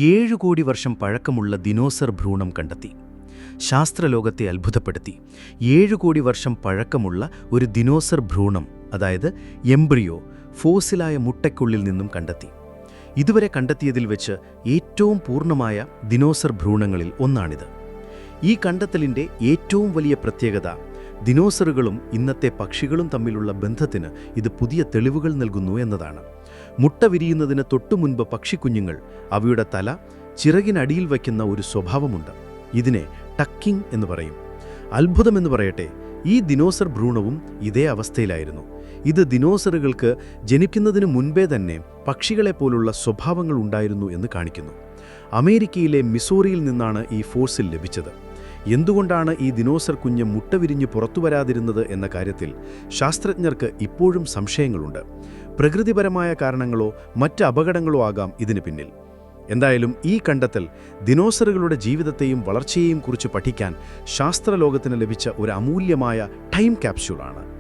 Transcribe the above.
7 കോടി വർഷം പഴക്കമുള്ള ദിനോസർ ഭ്രൂണം കണ്ടെത്തി. ശാസ്ത്രലോകത്തെ അത്ഭുതപ്പെടുത്തി. 7 കോടി വർഷം പഴക്കമുള്ള ഒരു ദിനോസർ ഭ്രൂണം, അതായത് എംബ്രിയോ, ഫോസിലായ മുട്ടയ്ക്കുള്ളിൽ നിന്നും കണ്ടെത്തി. ഇതുവരെ കണ്ടെത്തിയതിൽ വെച്ച് ഏറ്റവും പൂർണ്ണമായ ദിനോസർ ഭ്രൂണങ്ങളിൽ ഒന്നാണിത്. ഈ കണ്ടെത്തലിൻ്റെ ഏറ്റവും വലിയ പ്രത്യേകത, ദിനോസറുകളും ഇന്നത്തെ പക്ഷികളും തമ്മിലുള്ള ബന്ധത്തിന് ഇത് പുതിയ തെളിവുകൾ നൽകുന്നു എന്നതാണ്. മുട്ട വിരിയുന്നതിന് തൊട്ടുമുൻപ് പക്ഷിക്കുഞ്ഞുങ്ങൾ അവയുടെ തല ചിറകിനടിയിൽ വയ്ക്കുന്ന ഒരു സ്വഭാവമുണ്ട്. ഇതിനെ ടക്കിംഗ് എന്ന് പറയും. അത്ഭുതമെന്ന് പറയട്ടെ, ഈ ദിനോസർ ഭ്രൂണവും ഇതേ അവസ്ഥയിലായിരുന്നു. ഇത് ദിനോസറുകൾക്ക് ജനിക്കുന്നതിന് മുൻപേ തന്നെ പക്ഷികളെപ്പോലുള്ള സ്വഭാവങ്ങൾ ഉണ്ടായിരുന്നു എന്ന് കാണിക്കുന്നു. അമേരിക്കയിലെ മിസോറിയിൽ നിന്നാണ് ഈ ഫോസിൽ ലഭിച്ചത്. എന്തുകൊണ്ടാണ് ഈ ദിനോസർ കുഞ്ഞ് മുട്ട വിരിഞ്ഞ് പുറത്തുവരാതിരുന്നത് എന്ന കാര്യത്തിൽ ശാസ്ത്രജ്ഞർക്ക് ഇപ്പോഴും സംശയങ്ങളുണ്ട്. പ്രകൃതിപരമായ കാരണങ്ങളോ മറ്റ് അപകടങ്ങളോ ആകാം ഇതിന് പിന്നിൽ. എന്തായാലും ഈ കണ്ടെത്തൽ ദിനോസറുകളുടെ ജീവിതത്തെയും വളർച്ചയെയും കുറിച്ച് പഠിക്കാൻ ശാസ്ത്രലോകത്തിന് ലഭിച്ച ഒരു അമൂല്യമായ ടൈം ക്യാപ്സ്യൂളാണ്.